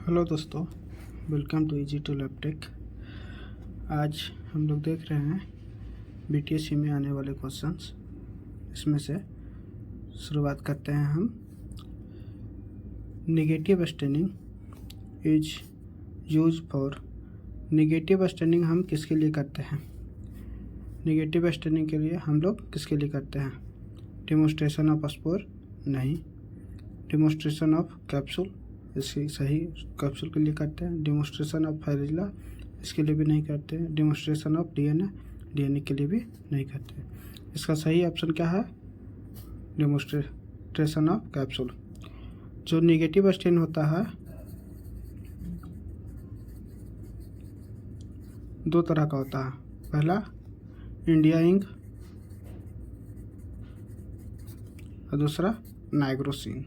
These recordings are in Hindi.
हेलो दोस्तों, welcome to easy to lab tech. आज हम लोग देख रहे हैं बीटीएससी में आने वाले क्वेश्चंस। इसमें से शुरुआत करते हैं हम। Negative standing is use for. Negative standing हम किसके लिए करते हैं? नेगेटिव स्टैंडिंग के लिए हम लोग किसके लिए करते हैं? डेमोन्स्ट्रेशन ऑफ स्पोर नहीं। डेमोन्स्ट्रेशन ऑफ कैप्सूल, इसकी सही कैप्सूल के लिए करते हैं। डेमोन्स्ट्रेशन ऑफ फ्लैजेला, इसके लिए भी नहीं करते हैं। डेमोन्स्ट्रेशन ऑफ डीएनए के लिए भी नहीं करते। इसका सही ऑप्शन क्या है? Demonstration of capsule. जो नेगेटिव स्टैंड होता है दो तरह का होता है। पहला इंडिया इंक और दूसरा नाइग्रोसिन।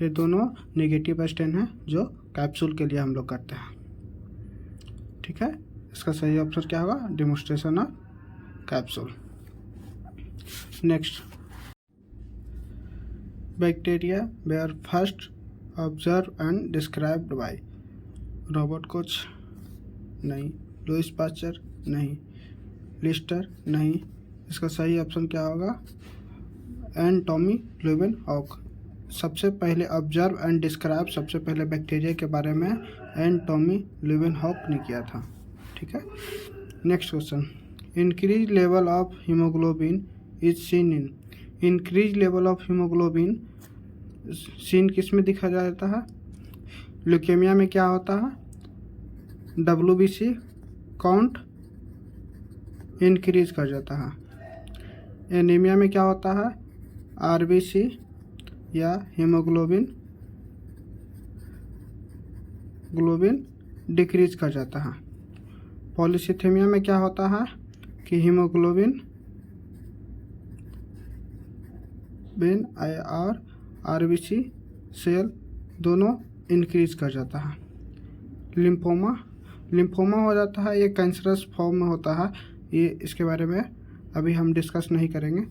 ये दोनों नेगेटिव स्टैंड हैं जो कैप्सूल के लिए हम लोग करते हैं। ठीक है, इसका सही ऑप्शन क्या होगा? Demonstration of capsule. Next, bacteria were first observe and described by. Robert Koch नहीं। लुईस पास्चर नहीं। लिस्टर नहीं। इसका सही ऑप्शन क्या होगा? Antonie Leeuwenhoek. सबसे पहले ऑब्जर्व एंड डिस्क्राइब सबसे पहले बैक्टीरिया के बारे में एन टॉमी ल्यूवेनहॉक ने किया था। ठीक है, next question. Increase level of haemoglobin is seen in. Increase level of haemoglobin seen किस में दिखा जाता है? ल्यूकेमिया में क्या होता है? WBC काउंट इंक्रीज कर जाता है। एनीमिया में क्या होता है? RBC या हीमोग्लोबिन डिक्रीज कर जाता है। पॉलीसिथेमिया में क्या होता है कि हीमोग्लोबिन और RBC सेल दोनों इंक्रीज कर जाता है। लिम्फोमा हो जाता है, ये कैंसरस फॉर्म में होता है। ये इसके बारे में अभी हम डिस्कस नहीं करेंगे।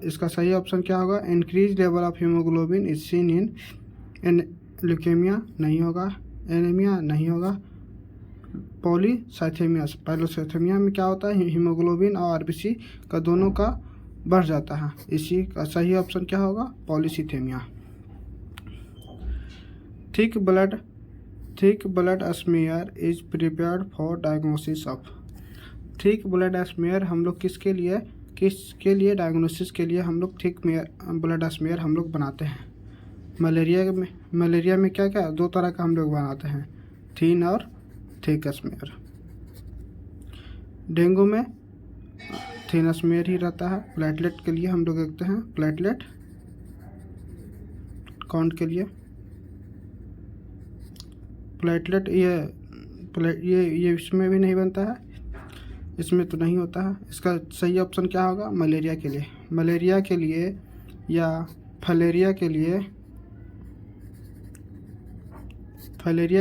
इसका सही ऑप्शन क्या होगा? Increase level of haemoglobin is seen in leukaemia नहीं होगा। एनीमिया नहीं होगा। पैलोसाइथेमिया में क्या होता है? हीमोग्लोबिन और RBC का दोनों का बढ़ जाता है। इसी का सही ऑप्शन क्या होगा? Polycythaemia. Thick blood smear is prepared for diagnosis of. Thick blood smear हम लोग किसके लिए डायग्नोसिस के लिए हम लोग थिक ब्लड स्मीयर हम लोग बनाते हैं। मलेरिया में क्या दो तरह का हम लोग बनाते हैं, थिन और थिक स्मीयर। डेंगू में थिन स्मीयर ही रहता है। प्लेटलेट के लिए हम लोग देखते हैं, प्लेटलेट काउंट के लिए प्लेटलेट ये इसमें भी नहीं बनता है, इसमें तो नहीं होता है। इसका सही ऑप्शन क्या होगा? मलेरिया के लिए या फलेरिया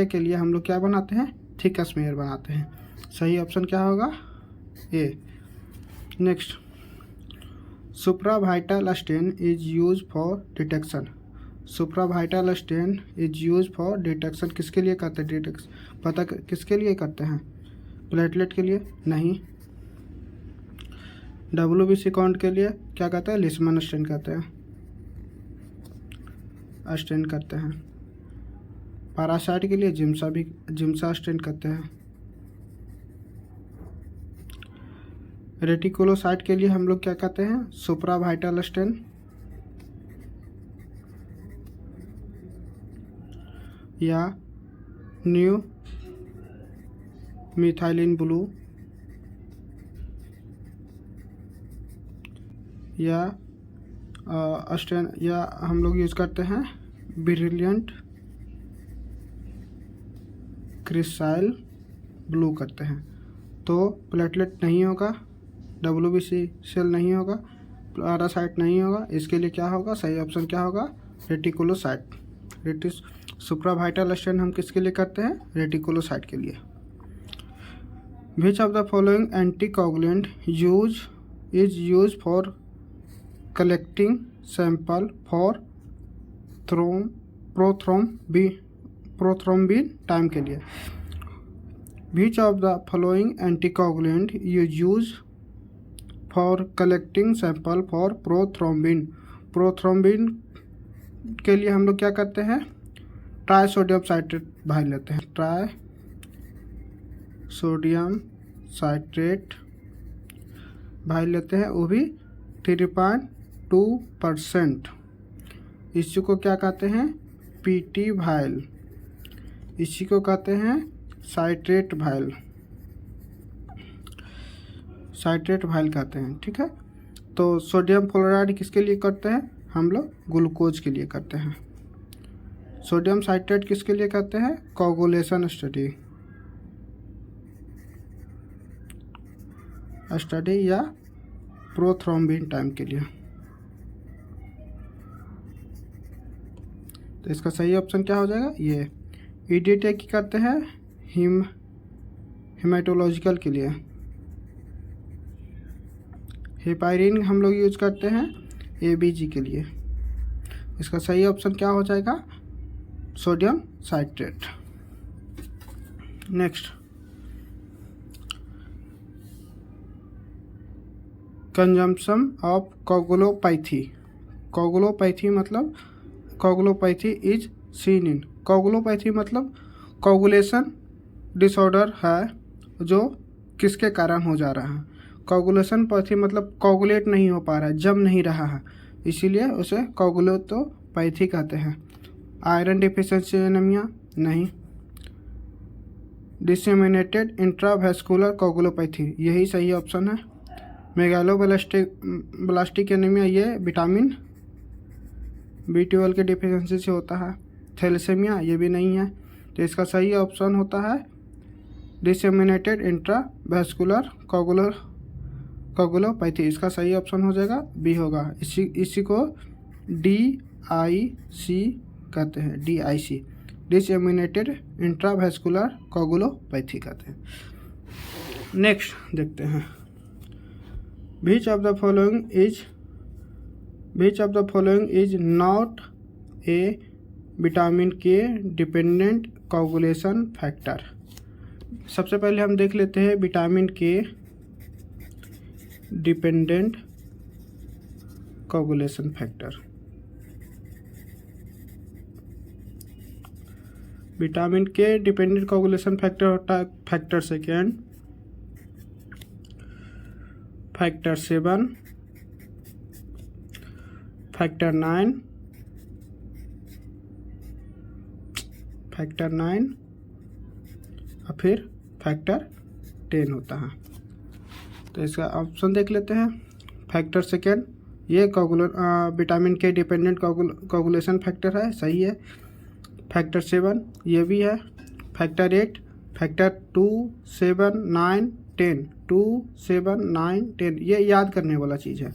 के लिए हम लोग क्या बनाते हैं? थिक स्मीयर बनाते हैं। सही ऑप्शन क्या होगा? A. Next, supravital stain is use for detection. Supravital stain is use for detection किसके लिए करते हैं? पता किसके लिए करते हैं? प्लेटलेट के लिए नहीं। WBC काउंट के लिए क्या कहते हैं? लिस्मन स्टेन कहते हैं, स्टेन करते हैं। पैरासाइट के लिए जिम्सा स्टेन करते हैं। रेटिकुलोसाइट के लिए हम लोग क्या कहते हैं? सुप्रावाइटल स्टेन या न्यू मिथाइलिन ब्लू या स्टेन या हम लोग यूज़ करते हैं ब्रिलियंट क्रिसाइल ब्लू करते हैं। तो प्लेटलेट नहीं होगा, WBC सेल नहीं होगा, पैरासाइट नहीं होगा। इसके लिए क्या होगा? सही ऑप्शन क्या होगा? रेटिकुलोसाइट। सुप्रावाइटल स्टेन हम किसके लिए करते हैं? रेटिकुलोसाइट के लिए। Which of the following anticoagulant is use for collecting sample for prothrombin time के लिए। Which of the following anticoagulant you use for collecting sample for prothrombin. Prothrombin के लिए हम लोग क्या करते हैं, ट्राई सोडियम साइट्रेट भाई लेते हैं। ट्राई सोडियम साइट्रेट भाई लेते हैं, वो भी 3.2%। इसी को क्या कहते हैं, पीटी भाइल। इसी को कहते हैं साइट्रेट भाइल, साइट्रेट भाइल कहते हैं। ठीक है, तो सोडियम फ्लोराइड किसके लिए करते हैं, हम लोग ग्लूकोज के लिए करते हैं। सोडियम साइट्रेट किसके लिए करते हैं, कोगुलेशन स्टडी या प्रोथ्रोम्बिन टाइम के लिए। तो इसका सही ऑप्शन क्या हो जाएगा, ये। ईडीटी की करते हैं हेमाटोलॉजिकल के लिए। हेपारिन हम लोग यूज करते हैं एबीजी के लिए। इसका सही ऑप्शन क्या हो जाएगा, sodium citrate. Next, consumption of coagulopathy. Coagulopathy मतलब coagulopathy is seen in. Coagulopathy मतलब कोगुलेशन डिसऑर्डर है जो किसके कारण हो जा रहा है। कोगुलेशन पैथी मतलब कोगुलेट नहीं हो पा रहा है, जम नहीं रहा है, इसीलिए उसे कोगुलोपैथी कहते हैं। आयरन डिफिशिएंसी एनीमिया नहीं। डिसेमिनेटेड इंट्रावेस्कुलर कोगुलोपैथी, यही सही ऑप्शन है। मेगालोब्लास्टिक एनीमिया, ये विटामिन B12 के डिफिशिएंसी से होता है। थैलेसेमिया, ये भी नहीं है, तो इसका सही ऑप्शन होता है डिसेमिनेटेड इंट्रावेस्कुलर कोगुलोपैथी। इसका सही ऑप्शन हो जाएगा बी होगा। इसी को DIC कहते हैं, DIC डिसेमिनेटेड इंट्रावेस्कुलर कोगुलोपैथी कहते हैं। नेक्स्ट देखते हैं, Which of the following is not a vitamin के डिपेंडेंट कोगुलेशन फैक्टर। सबसे पहले हम देख लेते हैं विटामिन के डिपेंडेंट कोगुलेशन फैक्टर। विटामिन के डिपेंडेंट कोगुलेशन फैक्टर होता है फैक्टर सेकेंड, फैक्टर 7, फैक्टर 9, और फिर फैक्टर 10 होता है। तो इसका ऑप्शन देख लेते हैं। फैक्टर सेकेंड, ये विटामिन के डिपेंडेंट कोगुलेशन फैक्टर है, सही है। फैक्टर 7 ये भी है। फैक्टर 8, फैक्टर 2, 7, 9, 10, 2, 7, 9, 10, ये याद करने वाला चीज़ है।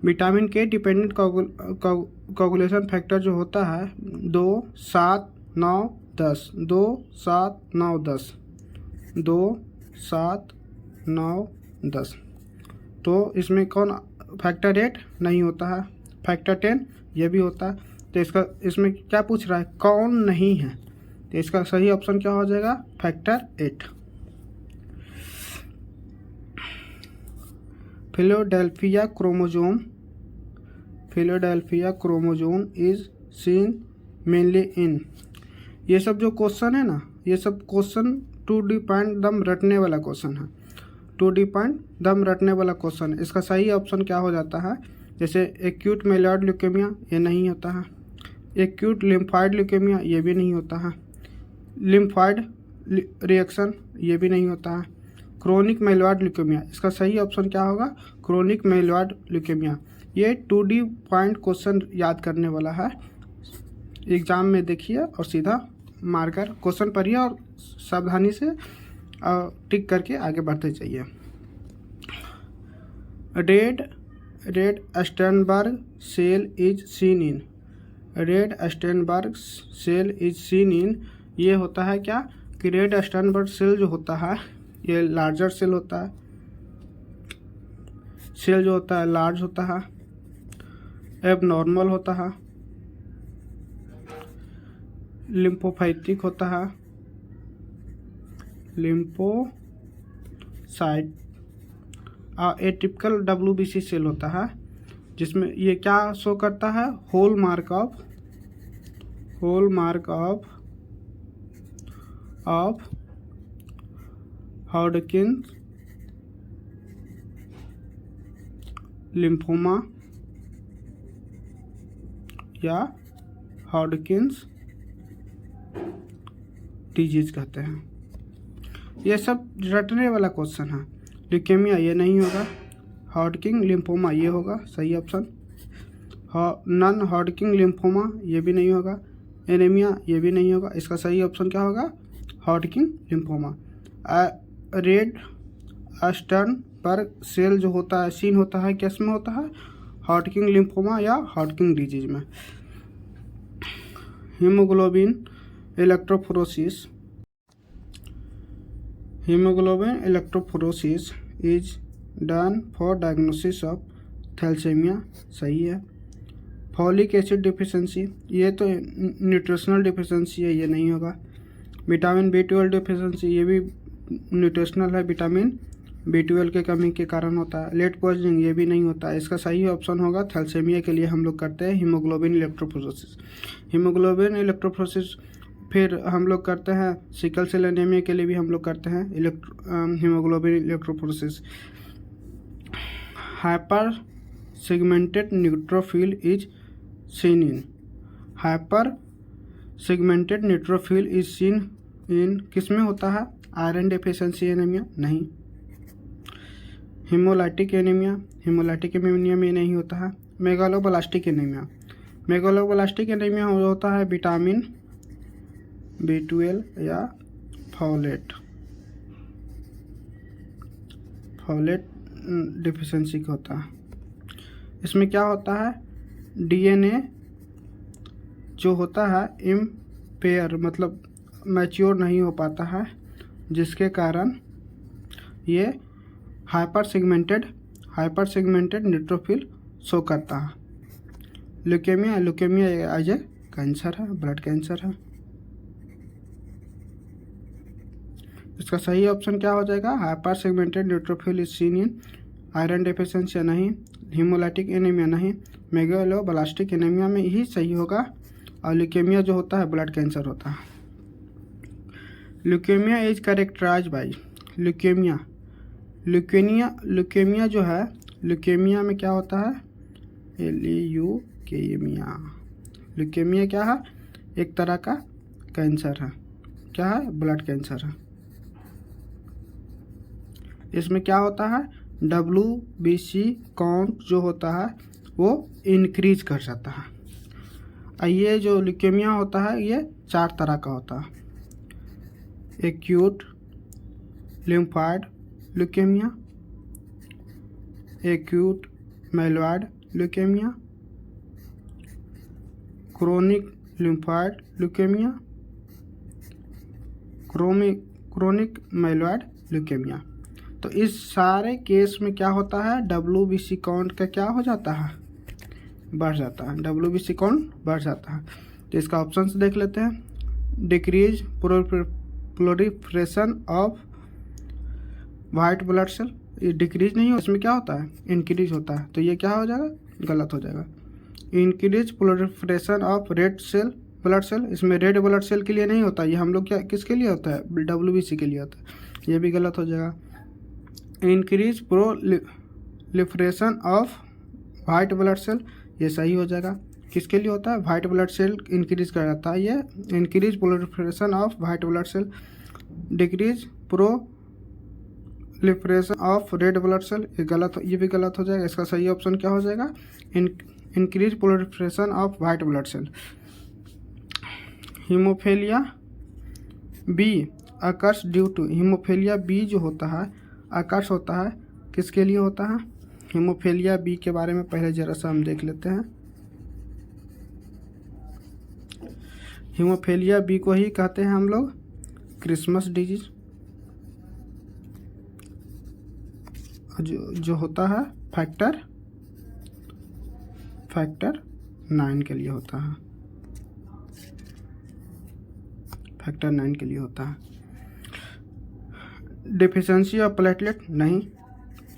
विटामिन के डिपेंडेंट कोगुलेशन फैक्टर जो होता है 2, 7, 9, 10, 2, 7, 9, 10, 2, 7, 9, 10। तो इसमें कौन, फैक्टर 8 नहीं होता है, फैक्टर 10 ये भी होता है। तो इसमें क्या पूछ रहा है, कौन नहीं है, तो इसका सही ऑप्शन क्या हो जाएगा, factor 8। Philadelphia chromosome is seen mainly इन। ये सब जो क्वेश्चन है ना, ये सब क्वेश्चन 2D पॉइंट दम रटने वाला क्वेश्चन है, 2D पॉइंट दम रटने वाला क्वेश्चन है। इसका सही ऑप्शन क्या हो जाता है, जैसे एक्यूट मेलियॉइड ल्यूकेमिया, ये नहीं होता है। एक्यूट लिम्फाइड ल्यूकेमिया, ये भी नहीं होता है। लिम्फाइड रिएक्शन, ये भी नहीं होता है। क्रोनिक मेलियॉइड ल्यूकेमिया, इसका सही ऑप्शन क्या होगा, क्रोनिक मेलियॉइड ल्यूकेमिया। ये 2D पॉइंट क्वेश्चन याद करने वाला है, एग्जाम में देखिए और सीधा मारकर क्वेश्चन पढ़िए और सावधानी से टिक करके आगे बढ़ते जाइए। Red Sternberg cell is seen in. Red Sternberg cell is seen in, ये होता है क्या कि रेड स्टेनबर्ग सेल जो होता है ये लार्जर सेल होता है। सेल जो होता है लार्ज होता है, एबनॉर्मल होता है, लिम्फोसाइटिक होता है, लिम्फोसाइट। एटिपिकल WBC सेल होता है जिसमें ये क्या शो करता है, whole mark of Hodgkin's lymphoma या हॉडकिंस डिजीज कहते हैं। ये सब रटने वाला क्वेश्चन है। ल्यूकेमिया ये नहीं होगा, हॉडकिन लिम्फोमा ये होगा सही ऑप्शन। नॉन हॉडकिन लिम्फोमा ये भी नहीं होगा, एनीमिया ये भी नहीं होगा। इसका सही ऑप्शन क्या होगा, हॉडकिन लिम्फोमा। रेड स्टर्नबर्ग सेल जो होता है, सीन होता है, किस में होता है, हॉडकिन लिम्फोमा या हॉडकिन डिजीज में। Haemoglobin electrophoresis is done for diagnosis of thalassaemia सही है। फॉलिक एसिड डिफिशेंसी ये तो न्यूट्रिशनल डिफिशेंसी है, ये नहीं होगा। विटामिन B12 डिफिशेंसी ये भी न्यूट्रिशनल है, विटामिन B12 के कमी के कारण होता है। लेट पॉइजनिंग ये भी नहीं होता। इसका सही ऑप्शन होगा, थैलेसीमिया के लिए हम लोग करते हैं हीमोग्लोबिन इलेक्ट्रोफोरेसिस। फिर हम लोग करते हैं सिकल सेल एनीमिया के लिए भी हम लोग करते हैं haemoglobin electrophoresis. Hyper segmented neutrophil is seen इन किस में होता है, आयरन डेफिशिएंसी एनीमिया नहीं। हीमोलाइटिक एनीमिया में नहीं होता है। मेगालोब्लास्टिक एनीमिया होता है विटामिन B12 या फॉलेट डिफिशिएंसी का होता है। इसमें क्या होता है, DNA जो होता है इम्पेयर मतलब मैच्योर नहीं हो पाता है, जिसके कारण ये हाइपर सेगमेंटेड न्यूट्रोफिल शो करता है। ल्यूकेमिया एज ए कैंसर है, ब्लड कैंसर है। इसका सही ऑप्शन क्या हो जाएगा, hyper segmented neutrophil is seen in iron deficiency नहीं, हीमोलाइटिक एनीमिया नहीं, मेगालोब्लास्टिक एनीमिया में ही सही होगा। और ल्यूकेमिया जो होता है ब्लड कैंसर होता है। Leukaemia is characterise by leukaemia जो है, ल्यूकेमिया में क्या होता है, ल्यूकेमिया क्या है, एक तरह का कैंसर है। क्या है, ब्लड कैंसर है। इसमें क्या होता है, WBC काउंट जो होता है वो इंक्रीज कर जाता है। ये जो ल्यूकेमिया होता है ये 4 तरह का होता है। Acute lymphoid leukaemia, acute myeloid leukaemia, chronic lymphoid leukaemia, chronic myeloid leukaemia. तो इस सारे केस में क्या होता है, WBC काउंट का क्या हो जाता है, बढ़ जाता है। WBC काउंट बढ़ जाता है। तो इसका ऑप्शन देख लेते हैं। Decrease proliferation of white blood cell, ये डिक्रीज नहीं हो, इसमें क्या होता है, इंक्रीज होता है। तो ये क्या हो जाएगा, गलत हो जाएगा। Increase proliferation of red blood cell, इसमें रेड ब्लड सेल के लिए नहीं होता, ये हम लोग क्या किसके लिए होता है, WBC के लिए होता है, ये भी गलत हो जाएगा। Increase proliferation of white blood cell, ये सही हो जाएगा। किसके लिए होता है, वाइट ब्लड सेल इंक्रीज कर जाता है, ये increase proliferation of white blood cell. Decrease proliferation of red blood cell, ये भी गलत हो जाएगा। इसका सही ऑप्शन क्या हो जाएगा, increase proliferation of white blood cell. Haemophilia B occurs due to, haemophilia B जो होता है अकर्स होता है, किसके लिए होता है, हीमोफीलिया बी के बारे में पहले जरा सा हम देख लेते हैं। हीमोफीलिया बी को ही कहते हैं हम लोग क्रिसमस डिजीज, जो होता है फैक्टर 9 के लिए होता है। फैक्टर 9 के लिए होता है। डिफिशेंसी ऑफ प्लेटलेट, नहीं,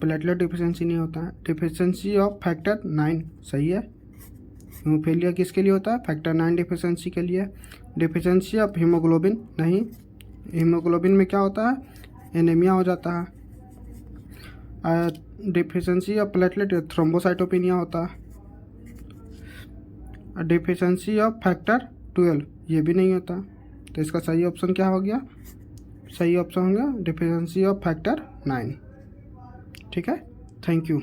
प्लेटलेट डिफिशेंसी नहीं होता है। डिफिशेंसी ऑफ फैक्टर 9 सही है। हीमोफीलिया किसके लिए होता है? फैक्टर 9 डिफिशेंसी के लिए। डिफिशेंसी ऑफ हीमोग्लोबिन, नहीं, हीमोग्लोबिन में क्या होता है? एनीमिया हो जाता है। डिफिशेंसी ऑफ प्लेटलेट थ्रोम्बोसाइटोपिनिया होता है। डिफिशेंसी ऑफ फैक्टर 12 ये भी नहीं होता। तो इसका सही ऑप्शन क्या हो गया? सही ऑप्शन हो गया डिफिशेंसी ऑफ फैक्टर 9। ठीक है, थैंक यू।